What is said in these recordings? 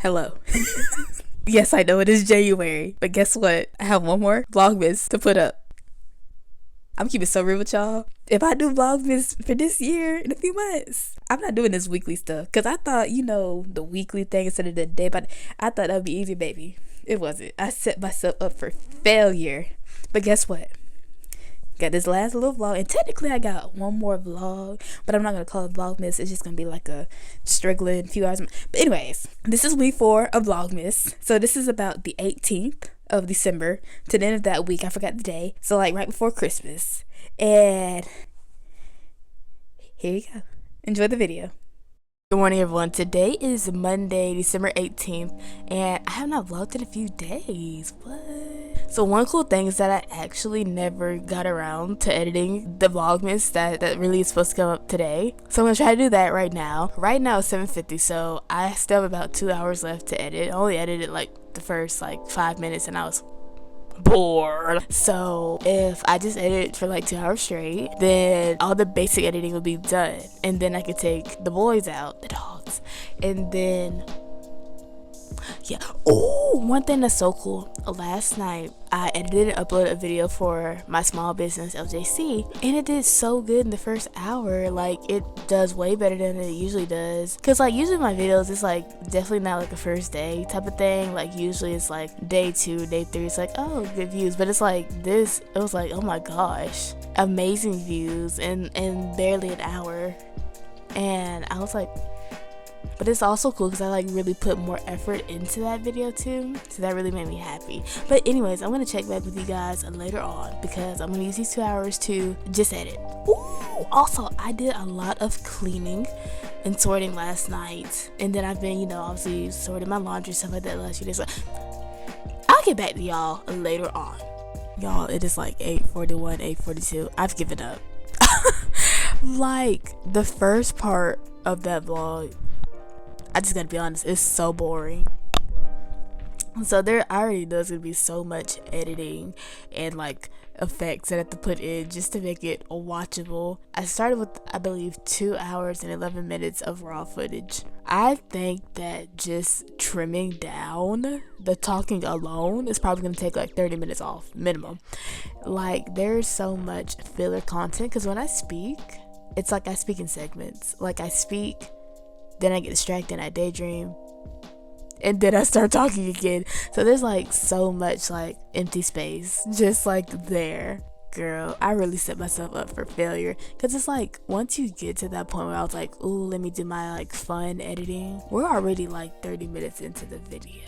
Hello. Yes, I know it is January, but guess what? I have one more Vlogmas to put up. I'm keeping it so real with y'all. If I do Vlogmas for this year in a few months, I'm not doing this weekly stuff. Because I thought, the weekly thing instead of the day, but I thought that would be easy, baby. It wasn't. I set myself up for failure. But guess what? Got this last little vlog, and technically I got one more vlog, but I'm not gonna call it Vlogmas. It's just gonna be like a struggling few hours. But anyways, this is week 4 of Vlogmas. So this is about the 18th of December to the end of that week. I forgot the day. So like right before Christmas. And here you go. Enjoy the video. Good morning, everyone. Today is Monday, December 18th, and I have not vlogged in a few days. What? So one cool thing is that I actually never got around to editing the Vlogmas that really is supposed to come up today. So I'm gonna try to do that right now. Right now it's 7:50, so I still have about 2 hours left to edit. I only edited like the first 5 minutes and I was bored. So if I just edit for like 2 hours straight, then all the basic editing will be done, and then I could take the boys out, the dogs, and then one thing that's so cool, last night I edited and uploaded a video for my small business LJC, and it did so good in the first hour. Like, it does way better than it usually does, because like usually my videos, it's like definitely not like a first day type of thing. Like usually it's like day 2, day 3, it's like, oh, good views. But it's like this, it was like, oh my gosh, amazing views in barely an hour. And I was like, but it's also cool because I like really put more effort into that video too, so that really made me happy. But anyways, I'm gonna check back with you guys later on because I'm gonna use these 2 hours to just edit. Ooh, also I did a lot of cleaning and sorting last night, and then I've been obviously sorting my laundry, stuff like that last few days. I'll get back to y'all later on. Y'all, it is like 8:41, 8:42. I've given up. Like the first part of that vlog, I just gotta be honest, it's so boring. So I already know there's gonna be so much editing and like effects that I have to put in just to make it watchable. I started with, I believe, 2 hours and 11 minutes of raw footage. I think that just trimming down the talking alone is probably gonna take like 30 minutes off minimum. Like, there's so much filler content because when I speak, it's like I speak in segments. Like I speak, then I get distracted and I daydream, and then I start talking again. So there's like so much like empty space just like there. Girl, I really set myself up for failure, because it's like once you get to that point where I was like, ooh, let me do my like fun editing, we're already like 30 minutes into the video.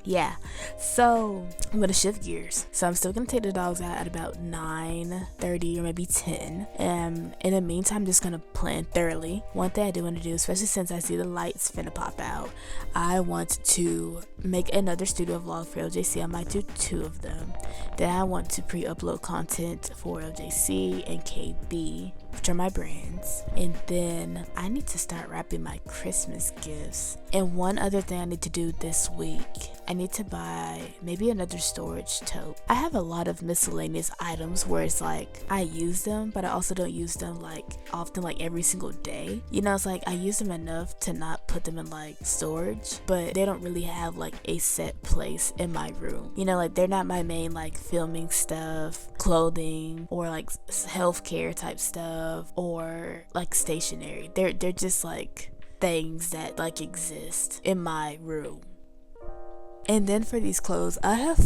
Yeah, so I'm gonna shift gears. So I'm still gonna take the dogs out at about 9:30 or maybe 10. In the meantime, I'm just gonna plan thoroughly. One thing I do want to do, especially since I see the lights finna pop out, I want to make another studio vlog for LJC. I might do 2 of them. Then I want to pre-upload content for LJC and KB, which are my brands. And then I need to start wrapping my Christmas gifts. And one other thing I need to do this week, I need to buy maybe another storage tote. I have a lot of miscellaneous items where it's like I use them, but I also don't use them like often, like every single day. It's like I use them enough to not put them in like storage, but they don't really have like a set place in my room. Like they're not my main like filming stuff, clothing, or like healthcare type stuff, or like stationery. They're just like things that like exist in my room. And then for these clothes, I got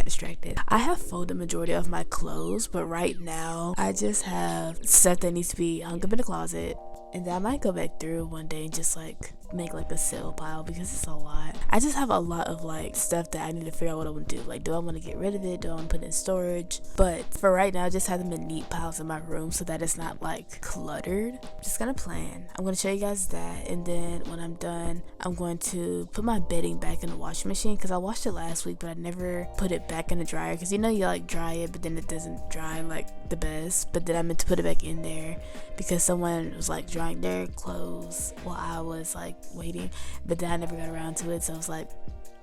distracted. I have folded majority of my clothes, but right now I just have stuff that needs to be hung up in the closet. And then I might go back through one day and just like make like a sale pile, because it's a lot. I just have a lot of like stuff that I need to figure out what I want to do. Like, do I want to get rid of it? Do I want to put it in storage? But for right now, I just have them in neat piles in my room so that it's not like cluttered. Just gonna plan. I'm gonna show you guys that, and then when I'm done, I'm going to put my bedding back in the washing machine, because I washed it last week, but I never put it back in the dryer, because you like dry it, but then it doesn't dry like the best. But then I meant to put it back in there because someone was like drying their clothes while I was like waiting, but then I never got around to it. So I was like,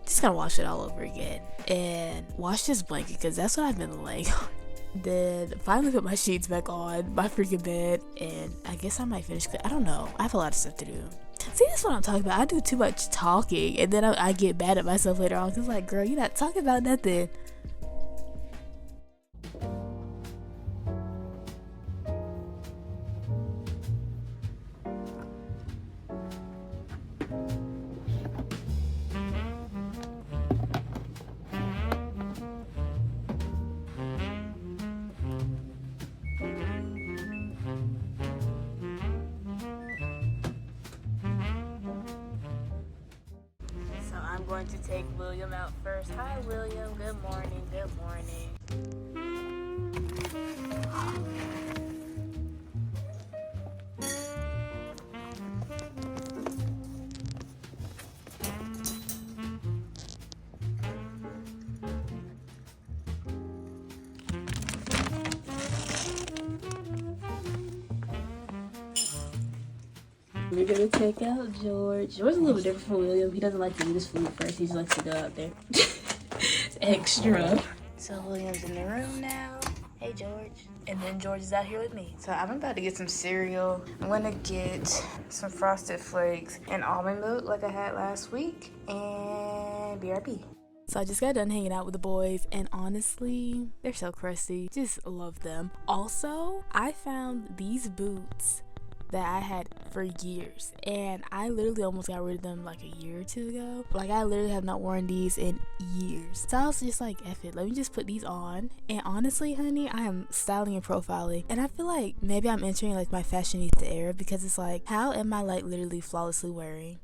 just gonna wash it all over again and wash this blanket, because that's what I've been laying on. Then finally put my sheets back on my freaking bed, and I guess I might finish. I don't know. I have a lot of stuff to do. See, that's what I'm talking about. I do too much talking, and then I get mad at myself later on. Cause like, girl, you're not talking about nothing. I'm going to take William out first. Hi, William. Good morning. Good morning. We're gonna take out George. George's a little bit different from William. He doesn't like to eat his food first. He just likes to go out there. It's extra. So William's in the room now. Hey, George. And then George is out here with me. So I'm about to get some cereal. I'm gonna get some Frosted Flakes and almond milk like I had last week. And BRB. So I just got done hanging out with the boys, and honestly, they're so crusty. Just love them. Also, I found these boots that I had for years, and I literally almost got rid of them like a year or two ago. Like, I literally have not worn these in years. So I was just like, F it, let me just put these on. And honestly, honey, I am styling and profiling, and I feel like maybe I'm entering like my fashionista era, because it's like, how am I like literally flawlessly wearing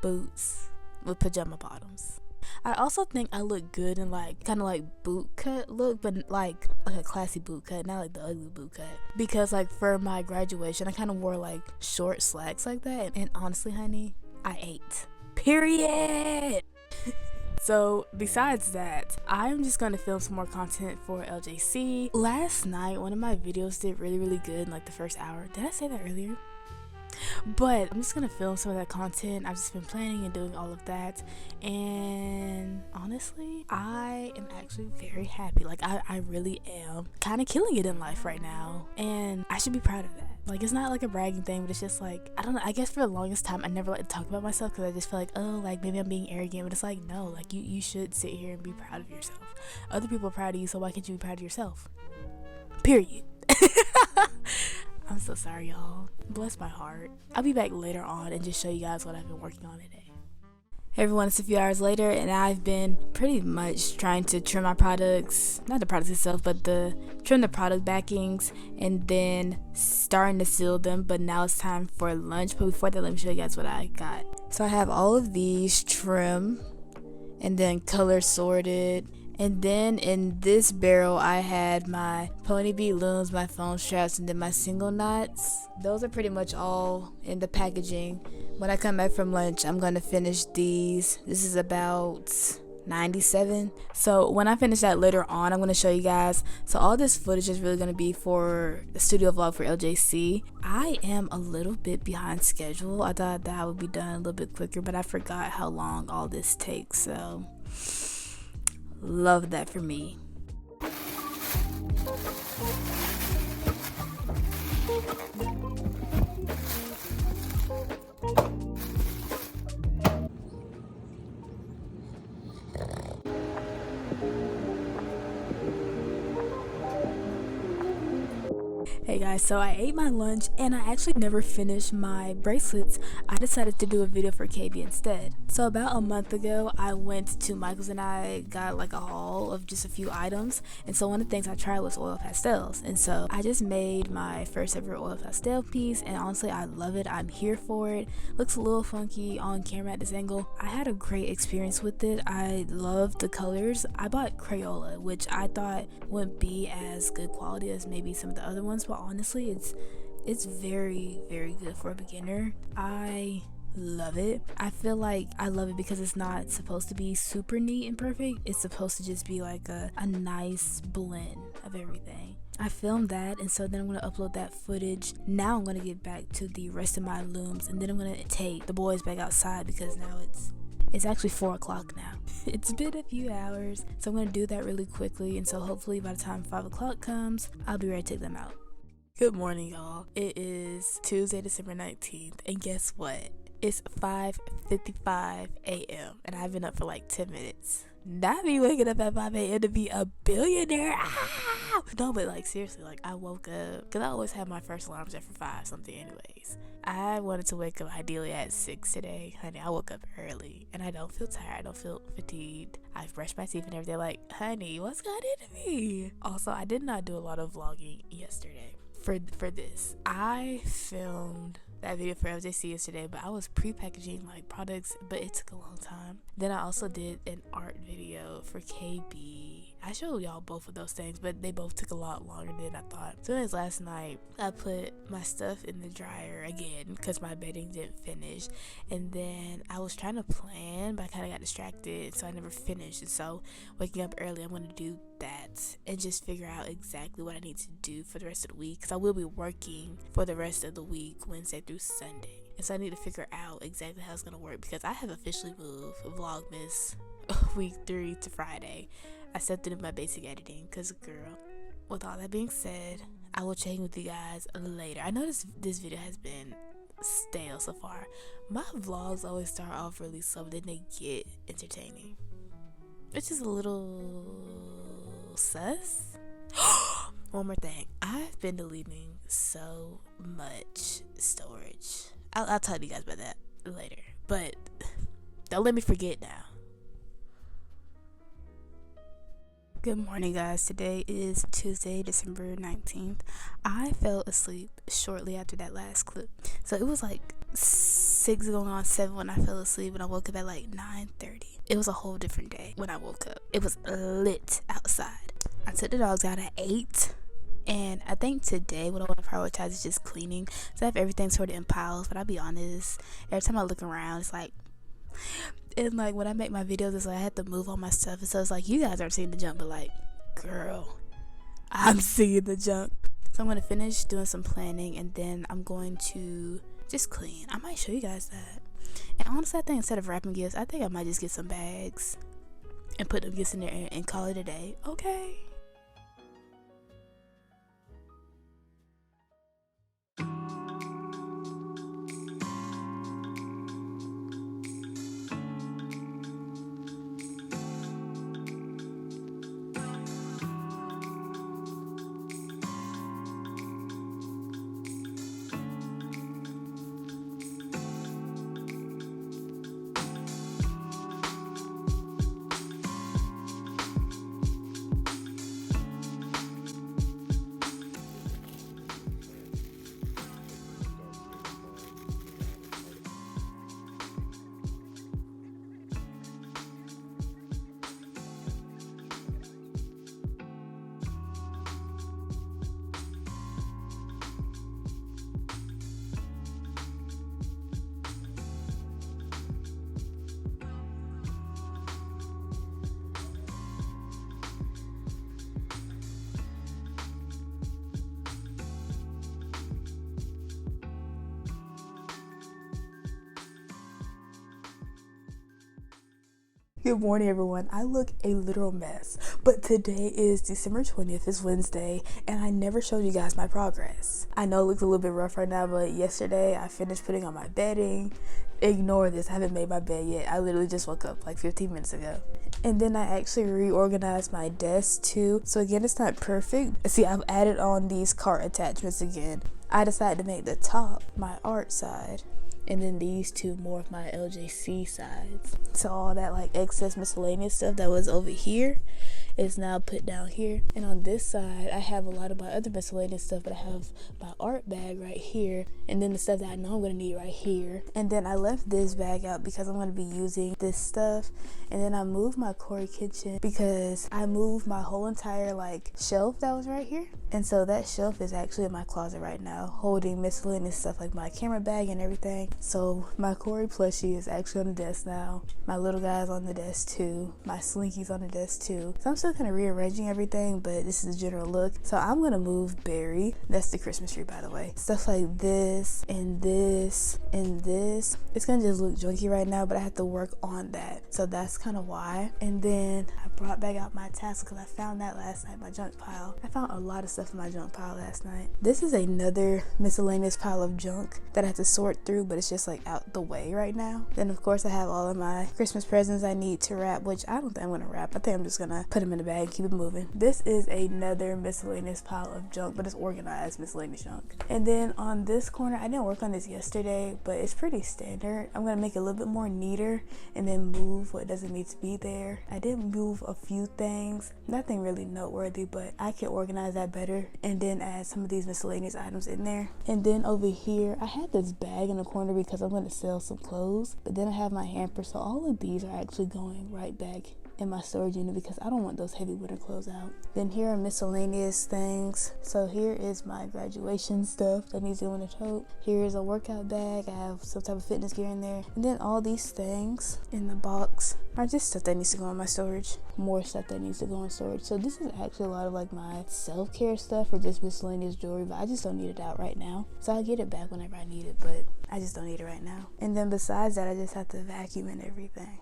boots with pajama bottoms? I also think I look good in like kind of like boot cut look, but like a classy boot cut, not like the ugly boot cut. Because like for my graduation, I kind of wore like short slacks like that, and honestly, honey, I ate. Period. So besides that, I'm just gonna film some more content for LJC. Last night, one of my videos did really good in like the first hour. Did I say that earlier? But I'm just gonna film some of that content. I've just been planning and doing all of that, and honestly, I am actually very happy. Like, I really am kind of killing it in life right now, and I should be proud of that. Like, it's not like a bragging thing, but it's just like, I don't know, I guess for the longest time I never like to talk about myself, because I just feel like, oh, like maybe I'm being arrogant. But it's like, no, like you should sit here and be proud of yourself. Other people are proud of you, so why can't you be proud of yourself? Period. I'm so sorry, y'all. Bless my heart. I'll be back later on and just show you guys what I've been working on today. Hey everyone, it's a few hours later, and I've been pretty much trying to trim my products, not the products itself, but trim the product backings, and then starting to seal them. But now it's time for lunch. But before that, let me show you guys what I got. So I have all of these trim and then color sorted. And then in this barrel, I had my pony bead looms, my foam straps, and then my single knots. Those are pretty much all in the packaging. When I come back from lunch, I'm going to finish these. This is about 97. So when I finish that later on, I'm going to show you guys. So all this footage is really going to be for the studio vlog for LJC. I am a little bit behind schedule. I thought that I would be done a little bit quicker, but I forgot how long all this takes. So love that for me. Hey guys, so I ate my lunch and I actually never finished my bracelets. I decided to do a video for KB instead. So about a month ago, I went to Michael's and I got like a haul of just a few items. And so one of the things I tried was oil pastels. And so I just made my first ever oil pastel piece, and honestly, I love it. I'm here for it. Looks a little funky on camera at this angle. I had a great experience with it. I loved the colors. I bought Crayola, which I thought wouldn't be as good quality as maybe some of the other ones, but honestly, it's very good for a beginner. I love it. I feel like I love it because it's not supposed to be super neat and perfect. It's supposed to just be like a nice blend of everything. I filmed that, and so then I'm going to upload that footage. Now I'm going to get back to the rest of my looms, and then I'm going to take the boys back outside because now It's actually 4 o'clock now. It's been a few hours, so I'm gonna do that really quickly, and so hopefully by the time 5 o'clock comes, I'll be ready to take them out. Good morning, y'all. It is Tuesday, December 19th, and guess what? It's 5:55 a.m. and I've been up for like 10 minutes. Not me waking up at 5 a.m. to be a billionaire. Ah! No, but like seriously, like I woke up, because I always have my first alarm set for 5 something anyways. I wanted to wake up ideally at 6 today. Honey, I woke up early and I don't feel tired. I don't feel fatigued. I've brushed my teeth and everything. Like, honey, what's got into me? Also, I did not do a lot of vlogging yesterday. For this, I filmed that video for LJC yesterday, but I was pre-packaging like products, but it took a long time. Then I also did an art video for KB. I showed y'all both of those things, but they both took a lot longer than I thought. So anyways, last night I put my stuff in the dryer again because my bedding didn't finish, and then I was trying to plan, but I kind of got distracted, so I never finished. And so waking up early, I'm going to do that and just figure out exactly what I need to do for the rest of the week, because I will be working for the rest of the week, Wednesday through Sunday. And so I need to figure out exactly how it's going to work, because I have officially moved Vlogmas week 3 to Friday. I stepped into my basic editing because, girl, with all that being said, I will check in with you guys later. I know this video has been stale so far. My vlogs always start off really slow, but then they get entertaining, which is a little sus. One more thing, I've been deleting so much storage. I'll tell you guys about that later, but don't let me forget now. Good morning, guys. Today is Tuesday, December 19th. I fell asleep shortly after that last clip. So it was like 6 going on 7 when I fell asleep, and I woke up at like 9:30. It was a whole different day when I woke up. It was lit outside. I took the dogs out at 8. And I think today what I want to prioritize is just cleaning. So I have everything sort of in piles, but I'll be honest, every time I look around, it's like, and like when I make my videos, it's like I have to move all my stuff, and so it's like you guys aren't seeing the junk, but like, girl, I'm seeing the junk. So I'm going to finish doing some planning, and then I'm going to just clean. I might show you guys that. And honestly, I think instead of wrapping gifts, I think I might just get some bags and put them gifts in there and call it a day. Okay. Good morning, everyone. I look a literal mess, but today is December 20th, it's Wednesday, and I never showed you guys my progress. I know it looks a little bit rough right now, but yesterday I finished putting on my bedding. Ignore this, I haven't made my bed yet. I literally just woke up like 15 minutes ago. And then I actually reorganized my desk too. So again, it's not perfect. See, I've added on these cart attachments again. I decided to make the top my art side, and then these two more of my LJC sides. So all that like excess miscellaneous stuff that was over here is now put down here. And on this side, I have a lot of my other miscellaneous stuff, but I have my art bag right here, and then the stuff that I know I'm gonna need right here. And then I left this bag out because I'm gonna be using this stuff. And then I moved my Corey kitchen because I moved my whole entire like shelf that was right here. And so that shelf is actually in my closet right now, holding miscellaneous stuff like my camera bag and everything. So my Corey plushie is actually on the desk now. My little guy's on the desk too. My Slinky's on the desk too. So I'm still kind of rearranging everything, but this is the general look. So I'm gonna move Barry. That's the Christmas tree, by the way. Stuff like this and this and this. It's gonna just look junky right now, but I have to work on that. So that's kind of why. And then I brought back out my tassel because I found that last night, my junk pile. I found a lot of stuff in my junk pile last night. This is another miscellaneous pile of junk that I have to sort through, but it's just like out the way right now. Then of course I have all of my Christmas presents I need to wrap, which I don't think I'm gonna wrap. I think I'm just gonna put them in the bag and keep it moving. This is another miscellaneous pile of junk, but it's organized miscellaneous junk. And then on this corner, I didn't work on this yesterday, but it's pretty standard. I'm gonna make it a little bit more neater and then move what doesn't need to be there. I did move a few things, nothing really noteworthy, but I can organize that better and then add some of these miscellaneous items in there. And then over here, I had this bag in the corner because I'm going to sell some clothes, but then I have my hamper, so all of these are actually going right back in my storage unit because I don't want those heavy winter clothes out. Then here are miscellaneous things. So here is my graduation stuff that needs to go in the tote. Here is a workout bag. I have some type of fitness gear in there. And then all these things in the box are just stuff that needs to go in my storage. More stuff that needs to go in storage. So this is actually a lot of like my self-care stuff or just miscellaneous jewelry, but I just don't need it out right now. So I'll get it back whenever I need it, but I just don't need it right now. And then besides that, I just have to vacuum and everything.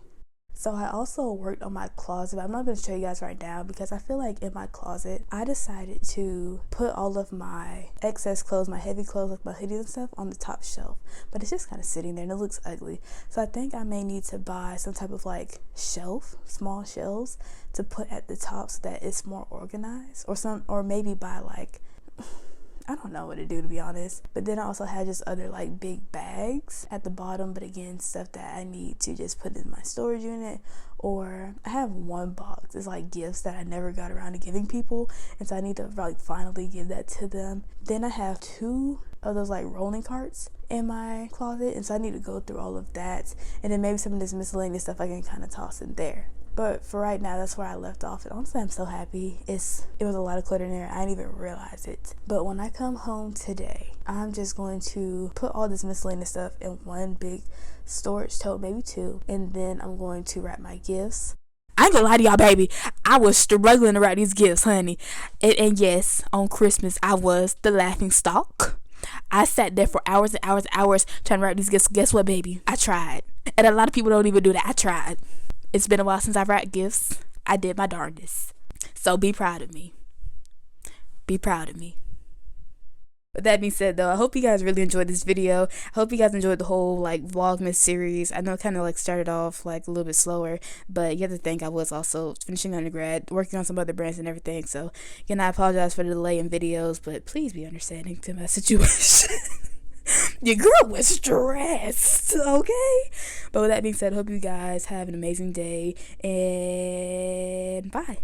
So I also worked on my closet, but I'm not going to show you guys right now because I feel like in my closet, I decided to put all of my excess clothes, my heavy clothes, like my hoodies and stuff on the top shelf. But it's just kind of sitting there and it looks ugly. So I think I may need to buy some type of like shelf, small shelves to put at the top so that it's more organized, or maybe buy like, I don't know what to do, to be honest. But then I also have just other like big bags at the bottom, but again, stuff that I need to just put in my storage unit. Or I have one box, it's like gifts that I never got around to giving people, and so I need to like finally give that to them. Then I have 2 of those like rolling carts in my closet, and so I need to go through all of that, and then maybe some of this miscellaneous stuff I can kind of toss in there. But for right now, that's where I left off. And honestly, I'm so happy. It was a lot of clutter in there. I didn't even realize it. But when I come home today, I'm just going to put all this miscellaneous stuff in one big storage tote, maybe 2. And then I'm going to wrap my gifts. I ain't gonna lie to y'all, baby. I was struggling to wrap these gifts, honey. And yes, on Christmas, I was the laughing stock. I sat there for hours and hours and hours trying to wrap these gifts. Guess what, baby? I tried. And a lot of people don't even do that. I tried. It's been a while since I've wrapped gifts. I did my darndest. So be proud of me. Be proud of me. With that being said, though, I hope you guys really enjoyed this video. I hope you guys enjoyed the whole like Vlogmas series. I know it kind of like started off like a little bit slower, but you have to think I was also finishing undergrad, working on some other brands and everything. So again, I apologize for the delay in videos, but please be understanding to my situation. Your girl was stressed, okay? But with that being said, I hope you guys have an amazing day, and bye.